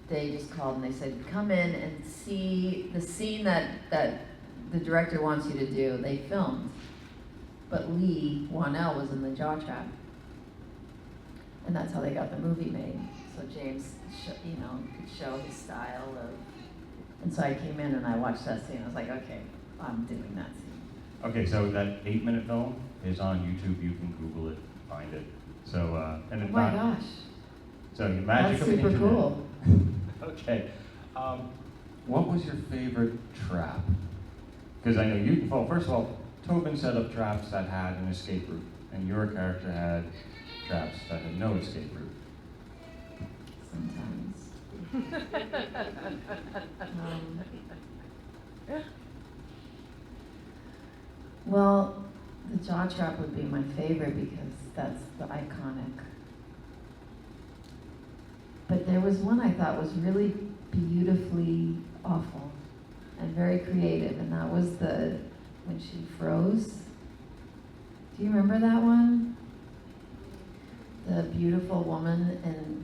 they just called and they said, come in and see the scene that the director wants you to do. They filmed, but Lee Wanell was in the jaw trap. And that's how they got the movie made. So James, could show his style of, and so I came in and I watched that scene. I was like, okay, I'm doing that scene. Okay, so that 8-minute film is on YouTube. You can Google it, find it. So, and Oh my gosh. So the magic That's of the super internet. cool. Okay. What was your favorite trap? Because I know you, well, first of all, Tobin set up traps that had an escape route, and your character had traps that had no escape route. Sometimes. Well, the jaw trap would be my favorite because that's the iconic. But there was one I thought was really beautifully awful and very creative, and that was when she froze. Do you remember that one? The beautiful woman and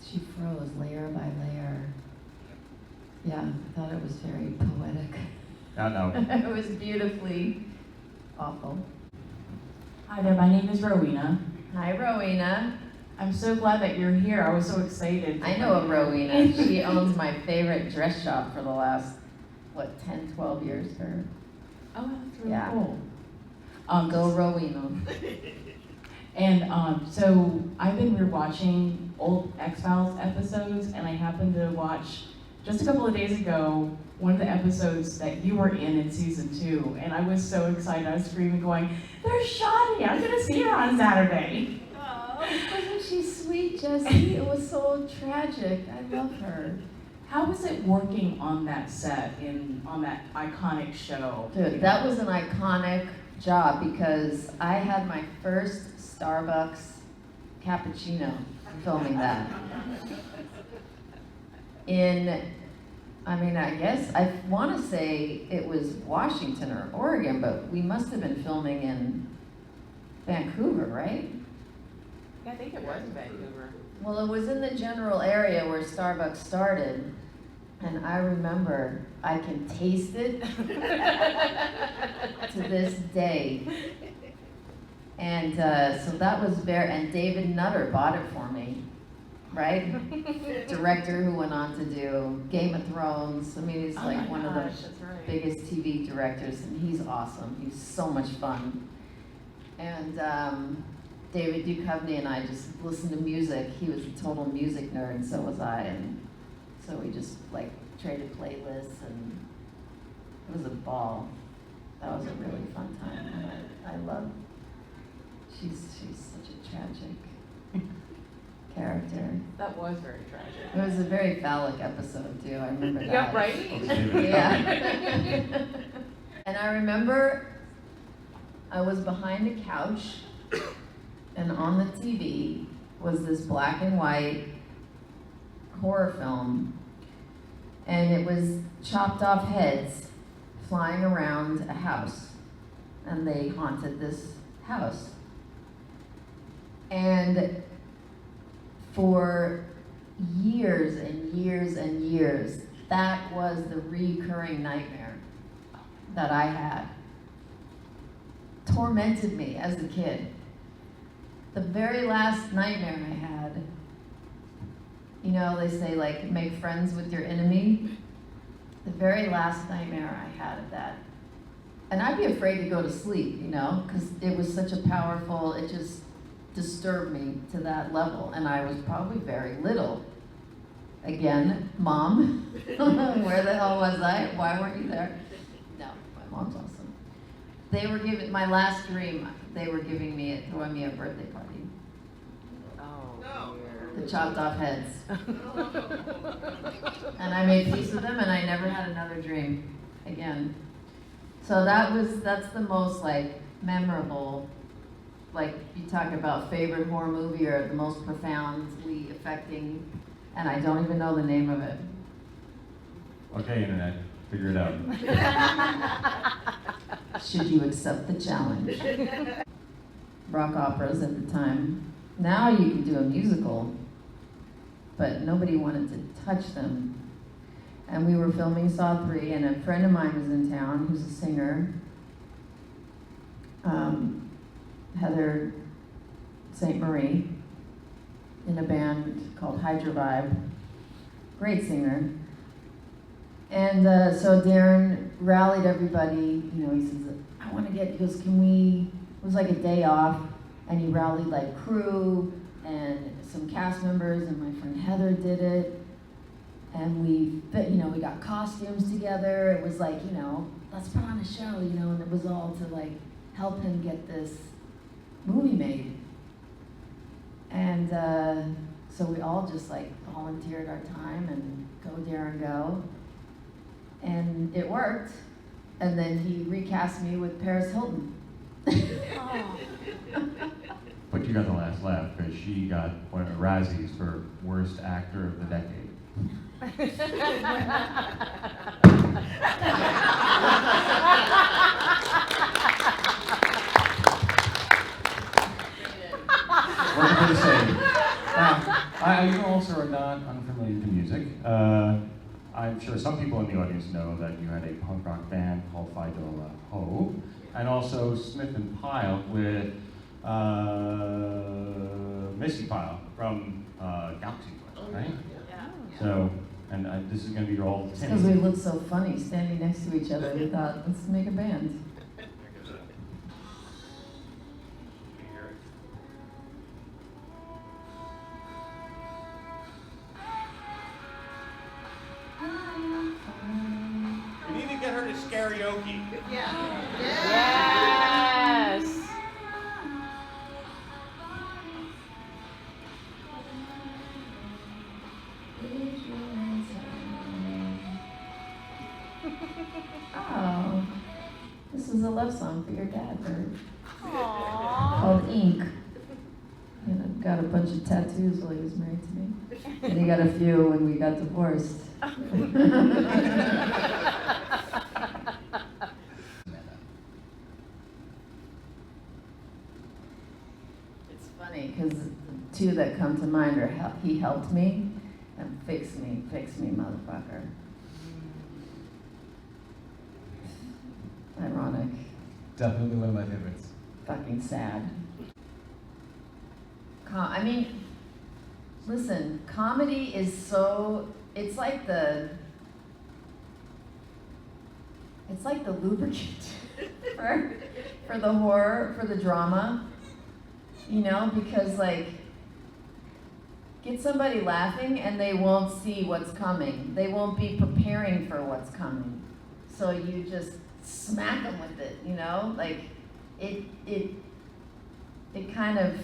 she froze layer by layer. Yeah, I thought it was very poetic. No. It was beautifully awful. Hi there, my name is Rowena. Hi, Rowena. I'm so glad that you're here. I was so excited. I know of Rowena. She owns my favorite dress shop for the last, 10, 12 years. Her. Oh, that's really Yeah. cool. Go Rowena. And so I've been rewatching old X-Files episodes, and I happened to watch just a couple of days ago one of the episodes that you were in season 2, and I was so excited. I was screaming, going, "There's Shawnee! I'm gonna see her on Saturday." Wasn't she sweet, Jessie? It was so tragic. I love her. How was it working on that set on that iconic show? Dude, that was an iconic job because I had my first Starbucks cappuccino filming that. I guess, I want to say it was Washington or Oregon, but we must have been filming in Vancouver, right? Yeah, I think it was Vancouver. Well, it was in the general area where Starbucks started, and I remember I can taste it to this day. And so that was and David Nutter bought it for me, right? Director who went on to do Game of Thrones. I mean, he's like one of the biggest TV directors, and he's awesome. He's so much fun. And David Duchovny and I just listened to music. He was a total music nerd, and so was I. And so we just traded playlists, and it was a ball. That was a really fun time. And I love. She's such a tragic character. That was very tragic. It was a very phallic episode too. I remember that. Yeah, right? Yeah. And I remember I was behind a couch, and on the TV was this black and white horror film, and it was chopped off heads flying around a house, and they haunted this house. And for years and years and years, that was the recurring nightmare that I had. Tormented me as a kid. The very last nightmare I had, they say make friends with your enemy. The very last nightmare I had of that. And I'd be afraid to go to sleep, because it was such a powerful, it just disturbed me to that level. And I was probably very little. Again, Mom, where the hell was I? Why weren't you there? No, my mom's awesome. They were my last dream, they were throwing me a birthday party. Oh, The chopped off heads. And I made peace with them, and I never had another dream again. So that's the most memorable, you talk about favorite horror movie or the most profoundly affecting, and I don't even know the name of it. Okay, Internet, figure it out. Should you accept the challenge? Rock operas at the time. Now you can do a musical, but nobody wanted to touch them. And we were filming Saw 3, and a friend of mine was in town who's a singer, Heather St. Marie, in a band called Hydra Vibe. Great singer. And so Darren rallied everybody, you know, he says, I want to get, he goes, can we, it was like a day off, and he rallied like crew and some cast members, and my friend Heather did it. And we got costumes together. It was like, you know, let's put on a show, you know, and it was all to like help him get this movie made. And so we all just like volunteered our time and go Darren go. And it worked. And then he recast me with Paris Hilton. But you got the last laugh because she got one of the Razzies for Worst Actor of the Decade. Working for the same. You also are not unfamiliar to music. I'm sure some people in the audience know that you had a punk rock band called Fidola Ho, and also Smith and Pyle with Missy Pyle from Galaxy Quest, right? Yeah. So, and this is going to be your all Because we look so funny standing next to each other, we thought, let's make a band. We need to get her to karaoke. Yes. Oh, this is a love song for your dad, Bert. Aww. Called Ink. You know, got a bunch of tattoos while he was married to me. And he got a few when we got divorced. It's funny, because the two that come to mind are he helped me and fix me, motherfucker. Ironic. Definitely one of my favorites. Fucking sad. I mean, listen, comedy is so, it's like the lubricant for the horror, for the drama, you know, because like, get somebody laughing and they won't see what's coming. They won't be preparing for what's coming. So you just smack them with it, you know, like it kind of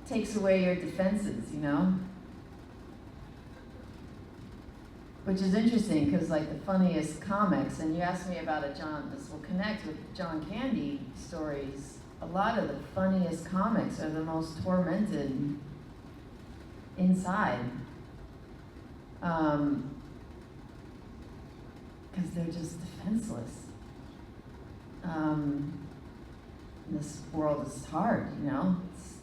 takes away your defenses, you know? Which is interesting, because like the funniest comics, and you asked me about this will connect with John Candy stories, a lot of the funniest comics are the most tormented inside. Because they're just defenseless. This world is hard, you know? It's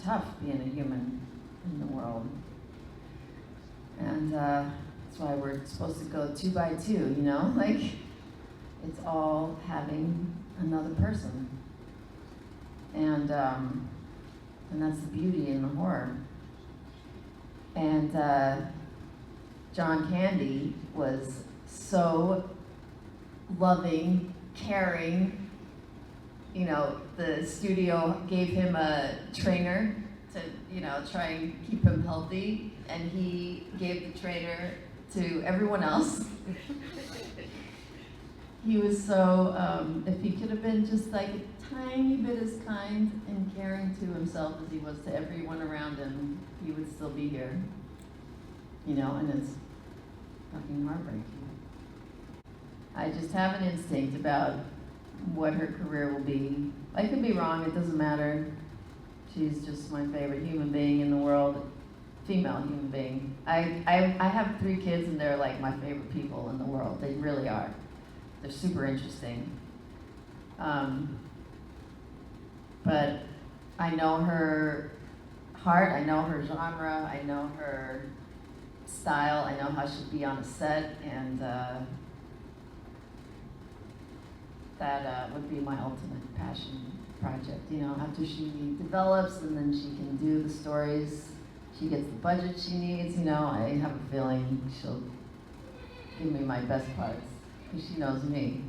tough being a human in the world. And that's why we're supposed to go 2 by 2, you know? Like, it's all having another person. And that's the beauty in the horror. And John Candy was so loving, caring. You know, the studio gave him a trainer to, you know, try and keep him healthy, and he gave the trainer to everyone else. He was so, if he could have been just like a tiny bit as kind and caring to himself as he was to everyone around him, he would still be here. You know, and it's fucking heartbreaking. I just have an instinct about what her career will be. I could be wrong, it doesn't matter. She's just my favorite human being in the world, female human being. I have 3 kids and they're like my favorite people in the world. They really are. They're super interesting. but I know her heart, I know her genre, I know her style, I know how she'd be on a set, and that would be my ultimate passion project. You know, after she develops and then she can do the stories, she gets the budget she needs, you know, I have a feeling she'll give me my best parts, because she knows me,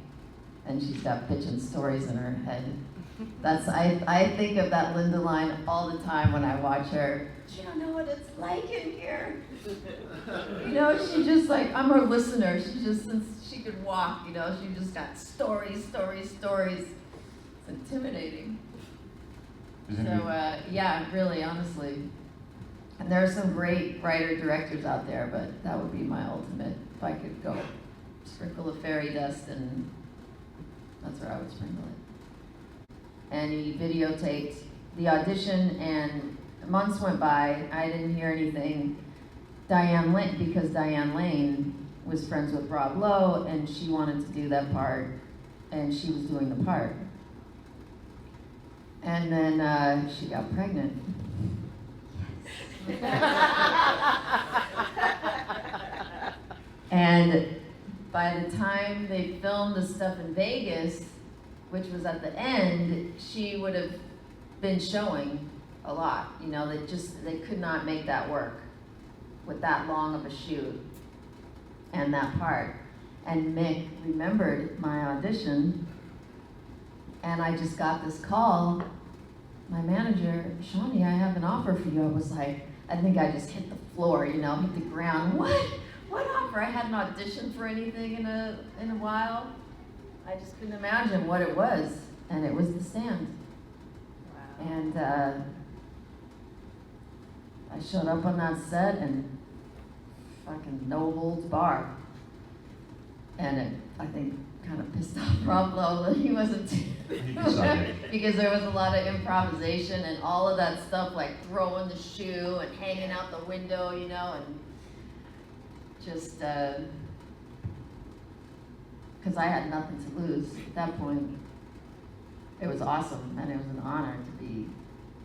and she's got bitchin' stories in her head. I think of that Linda line all the time when I watch her. You don't know what it's like in here. You know, she just like, I'm her listener. She just, since she could walk, you know, she just got stories. It's intimidating. Isn't So, it? yeah, really, honestly. And there are some great writer-directors out there, but that would be my ultimate, if I could go sprinkle of fairy dust, and that's where I would sprinkle it. And he videotaped the audition, and months went by, I didn't hear anything. Diane Lane, because Diane Lane was friends with Rob Lowe, and she wanted to do that part, and she was doing the part. And then she got pregnant. And by the time they filmed the stuff in Vegas, which was at the end, she would have been showing a lot. You know, they could not make that work with that long of a shoot and that part. And Mick remembered my audition, and I just got this call. My manager, Shawnee, I have an offer for you. I was like, I think I just hit the floor, you know, hit the ground. What offer? I hadn't auditioned for anything in a while. I just couldn't imagine what it was, and it was The Stand. Wow. And I showed up on that set, and fucking no holds barred. And it, I think, kind of pissed off Rob Lowe that he wasn't because there was a lot of improvisation and all of that stuff, like throwing the shoe and hanging out the window, you know, and just because I had nothing to lose at that point. It was awesome, and it was an honor to be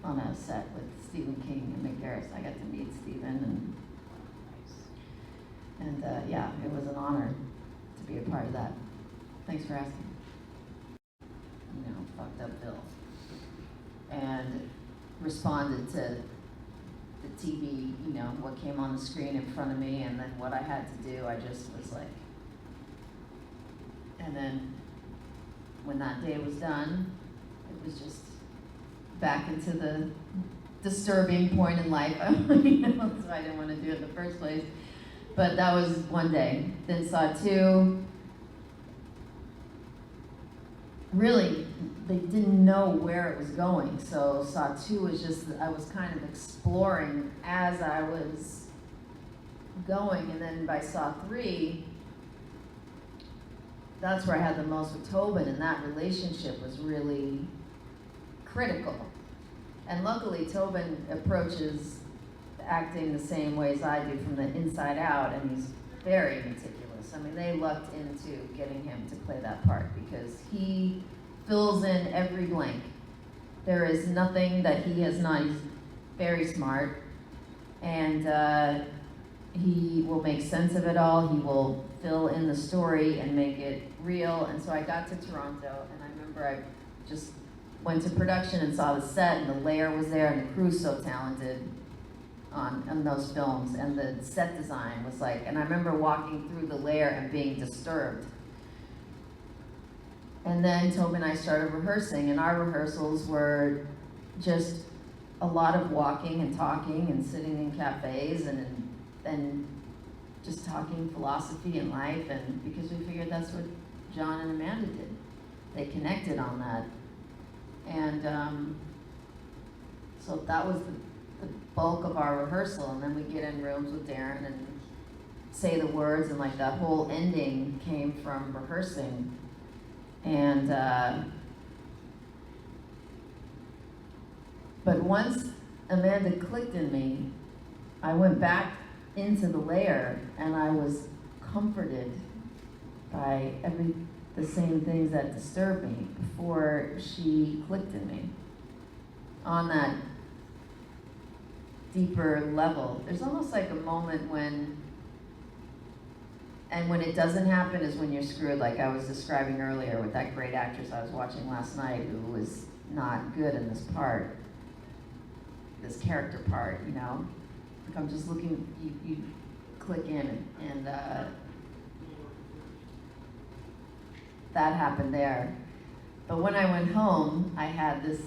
on a set with Stephen King and Mick Garris. I got to meet Stephen, and yeah, it was an honor to be a part of that. Thanks for asking. You know, fucked up Bill. And responded to the TV, you know, what came on the screen in front of me, and then what I had to do, I just was like. And then when that day was done, it was just back into the disturbing point in life. You know, so I didn't want to do it in the first place. But that was one day. Then saw two. Really, they didn't know where it was going. So Saw 2 was just, I was kind of exploring as I was going. And then by Saw 3, that's where I had the most with Tobin, and that relationship was really critical. And luckily, Tobin approaches acting the same way as I do, from the inside out, and he's very meticulous. I mean, they lucked into getting him to play that part because he fills in every blank. There is nothing that he has not. He's very smart, and he will make sense of it all. He will fill in the story and make it real. And so I got to Toronto, and I remember I just went to production and saw the set, and the layer was there, and the crew's so talented on those films, and the set design was like, and I remember walking through the layer and being disturbed. And then Toby and I started rehearsing, and our rehearsals were just a lot of walking and talking and sitting in cafes and just talking philosophy and life, and because we figured that's what John and Amanda did. They connected on that. And so that was the bulk of our rehearsal, and then we get in rooms with Darren and say the words, and like that whole ending came from rehearsing. And but once Amanda clicked in me, I went back into the layer, and I was comforted by the same things that disturbed me before she clicked in me. on that deeper level. There's almost like a moment when, and when it doesn't happen is when you're screwed, like I was describing earlier with that great actress I was watching last night who was not good in this part, this character part, you know? Like I'm just looking, you click in and that happened there. But when I went home, I had this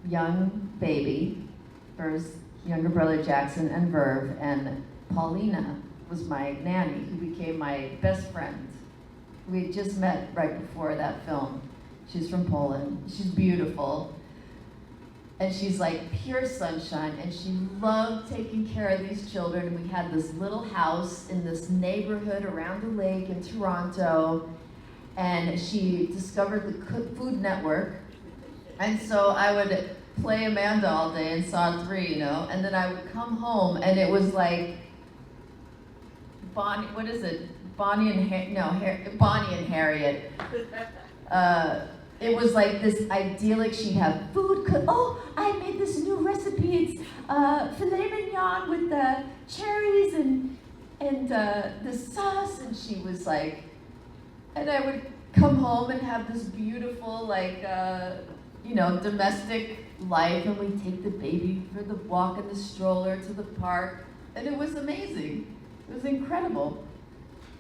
young baby, first younger brother Jackson and Verve, and Paulina was my nanny, who became my best friend. We had just met right before that film. She's from Poland, she's beautiful, and she's like pure sunshine, and she loved taking care of these children. We had this little house in this neighborhood around the lake in Toronto, and she discovered the Food Network, and so I would play Amanda all day and Saw 3, you know, and then I would come home and it was like Bonnie, what is it? Bonnie and Harriet. It was like this idyllic, she'd have food oh, I made this new recipe, it's filet mignon with the cherries and the sauce, and she was like, and I would come home and have this beautiful, like, you know, domestic life, and we'd take the baby for the walk in the stroller to the park, and it was amazing. It was incredible.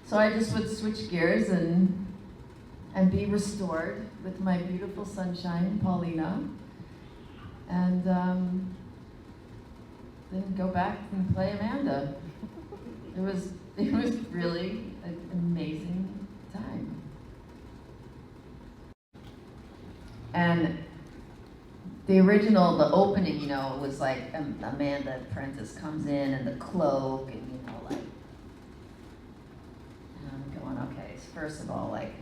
So I just would switch gears and be restored with my beautiful sunshine, Paulina, and then go back and play Amanda. It was really an amazing time. And the original, the opening, you know, was like Amanda Prentice comes in and the cloak, and you know, like, and I'm going, okay, first of all, like,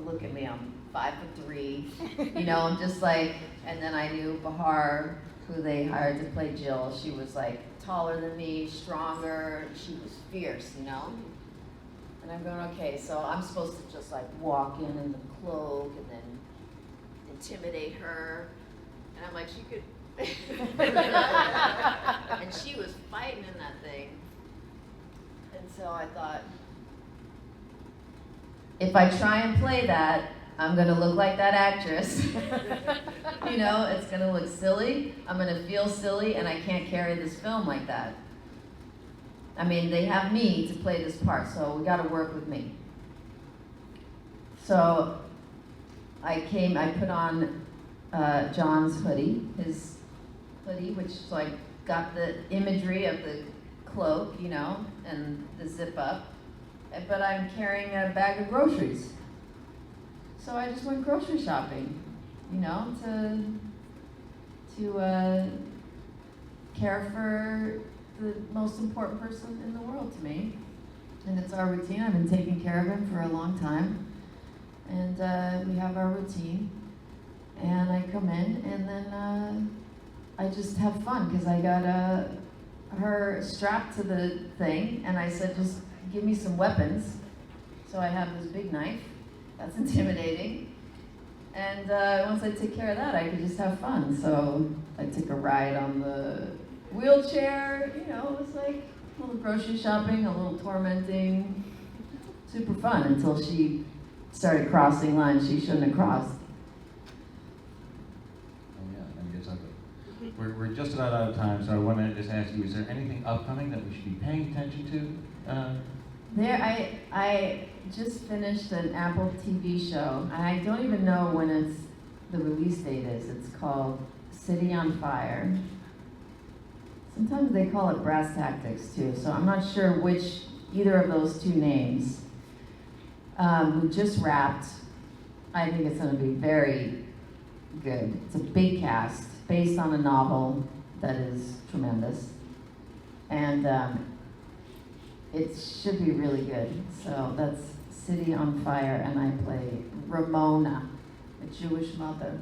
look at me, I'm 5'3", you know, I'm just like, and then I knew Bahar, who they hired to play Jill, she was like taller than me, stronger, she was fierce, you know? And I'm going, okay, so I'm supposed to just like walk in the cloak and then intimidate her. And I'm like, she could, and she was fighting in that thing. And so I thought, if I try and play that, I'm gonna look like that actress. You know, it's gonna look silly, I'm gonna feel silly, and I can't carry this film like that. I mean, they have me to play this part, so we gotta work with me. So I put on John's hoodie, his hoodie, which so I got the imagery of the cloak, you know, and the zip up, but I'm carrying a bag of groceries. So I just went grocery shopping, you know, to care for the most important person in the world to me. And it's our routine. I've been taking care of him for a long time. And we have our routine. And I come in, and then I just have fun, because I got her strapped to the thing, and I said, just give me some weapons. So I have this big knife. That's intimidating. And once I take care of that, I could just have fun. So I took a ride on the wheelchair, you know, it was like a little grocery shopping, a little tormenting, super fun, until she started crossing lines she shouldn't have crossed. We're just about out of time, so I want to just ask you, is there anything upcoming that we should be paying attention to? I just finished an Apple TV show. I don't even know when the release date is. It's called City on Fire. Sometimes they call it Brass Tactics too, so I'm not sure which, either of those two names. We just wrapped. I think it's going to be very good. It's a big cast, based on a novel that is tremendous. And it should be really good. So that's City on Fire, and I play Ramona, a Jewish mother.